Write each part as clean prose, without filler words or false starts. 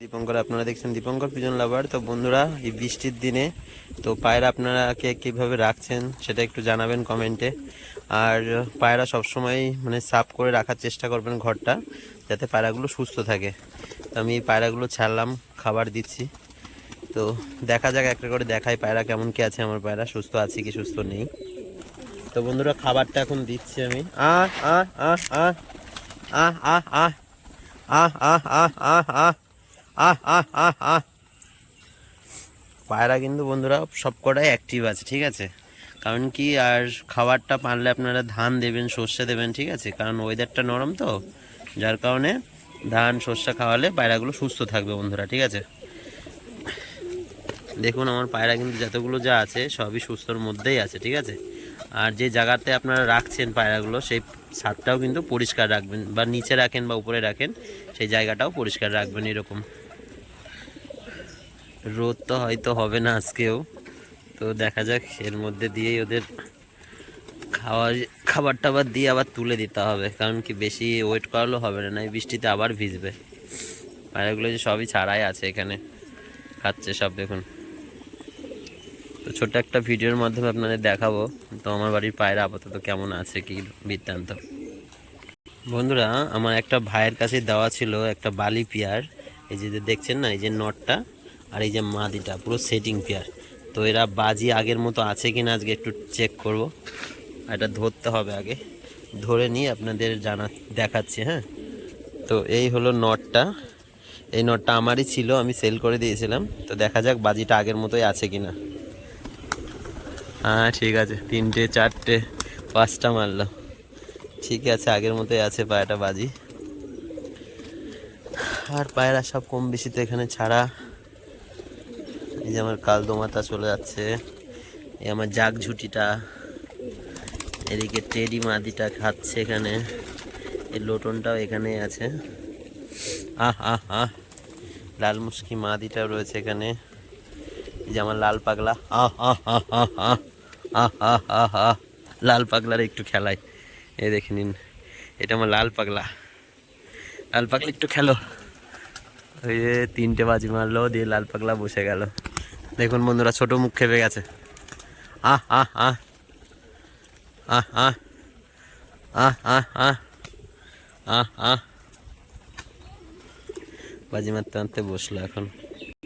দীপঙ্কর, আপনারা দেখছেন দীপঙ্কর পিজন লাভার। তো বন্ধুরা, এই বৃষ্টির দিনে তো পায়রা আপনারা কীভাবে রাখছেন সেটা একটু জানাবেন কমেন্টে। আর পায়রা সবসময় মানে সাফ করে রাখার চেষ্টা করবেন ঘরটা, যাতে পায়রাগুলো সুস্থ থাকে। তো আমি এই পায়রাগুলো ছাড়লাম, খাবার দিচ্ছি। তো দেখা যাক, একটা করে দেখাই পায়রা কেমন কি আছে, আমার পায়রা সুস্থ আছে কি সুস্থ নেই। তো বন্ধুরা, খাবারটা এখন দিচ্ছি আমি। আহ আহ আহ আহ আহ আহ আহ আহ আহ আহ আহ আহ আহ আহ আহ আহ পায়রা কিন্তু বন্ধুরা সব কটাই অ্যাক্টিভ আছে, ঠিক আছে। কারণ কি, আর খাবারটা পারলে আপনারা ধান দেবেন, সর্ষে দেবেন, ঠিক আছে। কারণ ওয়েদারটা নরম, তো যার কারণে ধান সর্ষে খাওয়ালে পায়রাগুলো সুস্থ থাকবে বন্ধুরা, ঠিক আছে। দেখুন আমার পায়রা কিন্তু যতগুলো যা আছে সবই সুস্থর মধ্যেই আছে, ঠিক আছে। আর যে জায়গাতে আপনারা রাখছেন পায়রাগুলো, সেই ছাদটাও কিন্তু পরিষ্কার রাখবেন, বা নিচে রাখেন বা উপরে রাখেন, সেই জায়গাটাও পরিষ্কার রাখবেন। এরকম রোদ তো হয়তো হবে না আজকেও, তো দেখা যাক, এর মধ্যে দিয়েই ওদের খাবার টাবার দিয়ে আবার তুলে দিতে হবে। কারণ কি, বেশি ওয়েট করালেও হবে না, এই বৃষ্টিতে আবার ভিজবে। পায়রাগুলো যে সবই ছাড়াই আছে, এখানে খাচ্ছে সব, দেখুন। তো ছোট্ট একটা ভিডিওর মাধ্যমে আপনাদের দেখাবো তো আমার বাড়ির পায়রা আপাতত কেমন আছে, কি বৃত্তান্ত। বন্ধুরা, আমার একটা ভাইয়ের কাছে দেওয়া ছিল একটা বালি পেয়ার। এই যে দেখছেন না, এই যে নটটা আর এই যে মাদিটা পুরো সেটিং পেয়ার। তো এরা বাজি আগের মতো আছে কিনা আজকে একটু চেক করব। এটা ধরতে হবে আগে, ধরে নিয়ে আপনাদের দেখাচ্ছি। হ্যাঁ, তো এই হলো নটটা। এই নটটা আমারই ছিল, আমি সেল করে দিয়েছিলাম। তো দেখা যাক বাজিটা আগের মতোই আছে কিনা। হ্যাঁ ঠিক আছে, 3টে 4টে 5টা মারলো, ঠিক আছে, আগের মতোই আছে পায়রাটা বাজি। আর পায়রা সব কম বেশি তো এখানে ছাড়া। এই যে আমার কালদোমাটা চলে যাচ্ছে, এই আমার জাগ ঝুটিটা, এদিকে টেডি মাদিটা খাচ্ছে এখানে, এই লোটনটাও এখানেই আছে। আহ আহ আহ লাল মুশকি মাদিটাও রয়েছে এখানে। এই যে আমার লাল পাগলা, আহ আহ আহ আহ আহ আহ আহ আহ আহ লাল পাগলার একটু খেলাই, এই দেখে নিন, এটা আমার লাল পাগলা। লাল পাগলা একটু খেলো। ওই যে 3টে বাজি মারলো, দিয়ে লাল পাগলা বসে গেল। দেখুন বন্ধুরা, ছোট মুখ খেপে গেছে। আহ আহ আহ আহ আহ আহ আহ আহ আহ আহ বাজি মারতে মারতে বসলো এখন।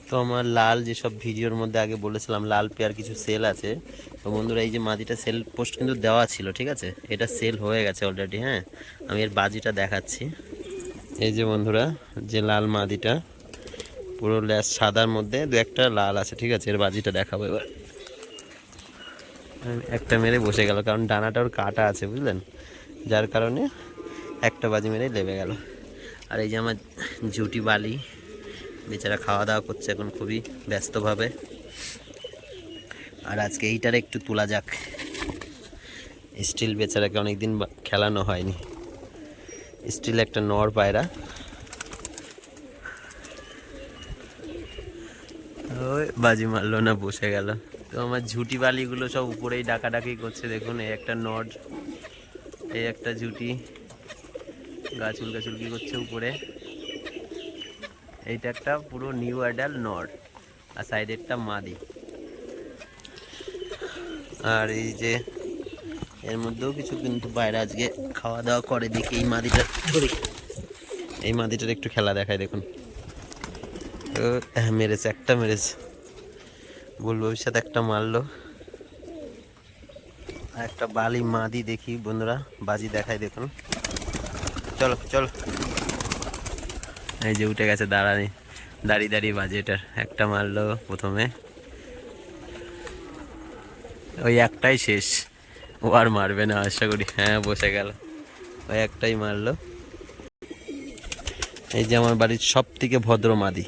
তো আমার লাল যেসব ভিডিওর মধ্যে আগে বলেছিলাম লাল পেয়ার কিছু সেল আছে, তো বন্ধুরা এই যে মাদিটা সেল পোস্ট কিন্তু দেওয়া ছিল, ঠিক আছে। এটা সেল হয়ে গেছে অলরেডি। হ্যাঁ, আমি এর বাজিটা দেখাচ্ছি। এই যে বন্ধুরা, যে লাল মাদিটা পুরো ল্যাস সাদার মধ্যে 2-1টা লাল আছে, ঠিক আছে। এর বাজিটা দেখাবো এবার। একটা মেরে বসে গেল, কারণ ডানাটা ওর কাটা আছে, বুঝলেন, যার কারণে একটা বাজি মেরে লেবে গেল। আর এই যে আমার জুটি বালি, বেচারা খাওয়া দাওয়া করছে এখন খুবই ব্যস্তভাবে। আর আজকে এইটার একটু তোলা যাক, স্টিল বেচারাকে অনেকদিন খেলানো হয়নি। স্টিল একটা নর পায়রা, ওই বাজি মারলো না, বসে গেল। তো আমার ঝুটি বালিগুলো সব উপরেই ডাকাডাকি করছে, দেখুন। এই একটা নর, এই একটা ঝুটি গাছুল গাছুলকি করছে উপরে। এইটা একটা পুরো নিউ অ্যাডাল নর, আর সাইডেরটা মাদি। আর এই যে এর মধ্যেও কিছু কিন্তু বাইরে আজকে খাওয়া দাওয়া করে। দেখি এই মাদিটা ধরি, এই মাদিটার একটু খেলা দেখায়, দেখুন। মেরেছে, একটা মেরেছে, ভুল ভবিষ্যৎ একটা মারলো। আর একটা বালি মাদি দেখি বন্ধুরা, বাজি দেখায়, দেখুন। চলো চলো, এই যে উঠে গেছে, দাঁড়িয়ে দাঁড়িয়ে বাজি। এটার একটা মারলো প্রথমে, ওই একটাই শেষ, ও আর মারবে না আশা করি। হ্যাঁ, বসে গেল, ওই একটাই মারলো। এই যে আমার বাড়ির সব থেকে ভদ্র মাদি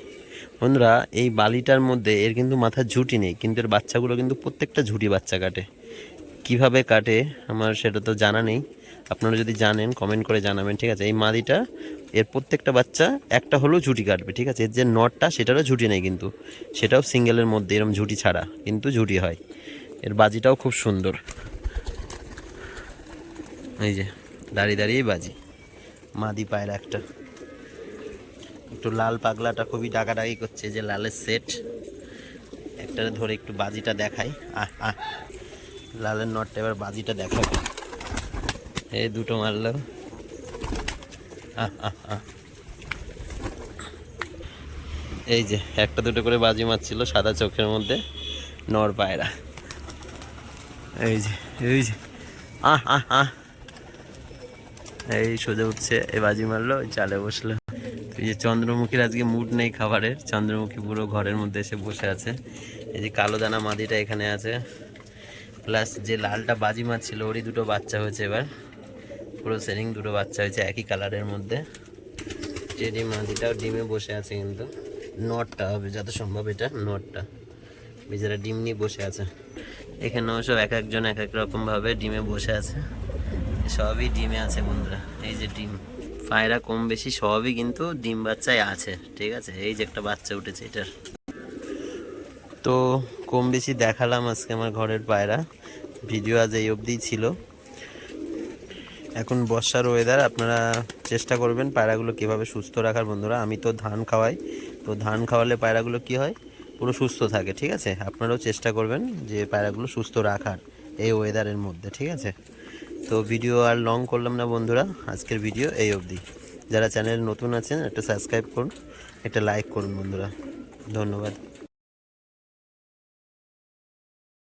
বন্ধুরা। এই বালিটার মধ্যে এর কিন্তু মাথার ঝুঁটি নেই, কিন্তু এর বাচ্চাগুলো কিন্তু প্রত্যেকটা ঝুঁটি বাচ্চা কাটে। কিভাবে কাটে আমার সেটা তো জানা নেই, আপনারা যদি জানেন কমেন্ট করে জানাবেন, ঠিক আছে। এই মাদিটা, এর প্রত্যেকটা বাচ্চা একটা হলেও ঝুঁটি কাটবে, ঠিক আছে। এর যে নটটা, সেটারও ঝুঁটি নেই, কিন্তু সেটাও সিঙ্গেলের মধ্যে এরকম ঝুঁটি ছাড়া কিন্তু ঝুঁটি হয়। এর বাজিটাও খুব সুন্দর, এই যে দাঁড়িয়ে দাঁড়িয়ে বাজি, মাদি পায়রা একটা। একটু লাল পাগলাটা খুবই ডাকাডাকি করছে, যে লালের সেট একটা ধরে একটু বাজিটা দেখাই। আহ আহ লালের নটটা এবার বাজিটা দেখাবে। এই দুটো মারলো। আহ আহ আহ এই যে একটা দুটো করে বাজি মারছিল সাদা চোখের মধ্যে, নর পায়রা। এই যে এই যে আহ আহ আহ এই সোজা উঠছে, এই বাজি মারলো, ওই চালে বসলো। এই যে চন্দ্রমুখীর আজকে মুড নেই খাবারের, চন্দ্রমুখী পুরো ঘরের মধ্যে এসে বসে আছে। এই যে কালো দানা মাদিটা এখানে আছে, প্লাস যে লালটা বাজি মারছিল ওরই দুটো বাচ্চা হয়েছে এবার, পুরো সেরিং দুটো বাচ্চা হয়েছে একই কালারের মধ্যে। টেডি মাদিটাও ডিমে বসে আছে, কিন্তু নটটা হবে যত সম্ভব, এটা নটটা বেচারা ডিম নিয়ে বসে আছে। এখানেও সব এক একজন এক এক রকমভাবে ডিমে বসে আছে, সবই ডিমে আছে বন্ধুরা। এই যে ডিম পায়রা কম বেশি সবই কিন্তু ডিম বাচ্চায় আছে, ঠিক আছে। এই যে একটা বাচ্চা উঠেছে এটার। তো কম বেশি দেখালাম আজকে আমার ঘরের পায়রা। ভিডিও আজ এই অবধিই ছিল। এখন বর্ষার ওয়েদার, আপনারা চেষ্টা করবেন পায়রাগুলো কীভাবে সুস্থ রাখার বন্ধুরা। আমি তো ধান খাওয়াই, তো ধান খাওয়ালে পায়রাগুলো কি হয়, পুরো সুস্থ থাকে, ঠিক আছে। আপনারাও চেষ্টা করবেন যে পায়রাগুলো সুস্থ রাখার এই ওয়েদারের মধ্যে, ঠিক আছে। তো ভিডিও আর লং করলাম না বন্ধুরা, আজকের ভিডিও এই অবধি। যারা চ্যানেল নতুন আছেন একটা সাবস্ক্রাইব করুন, একটা লাইক করুন বন্ধুরা, ধন্যবাদ।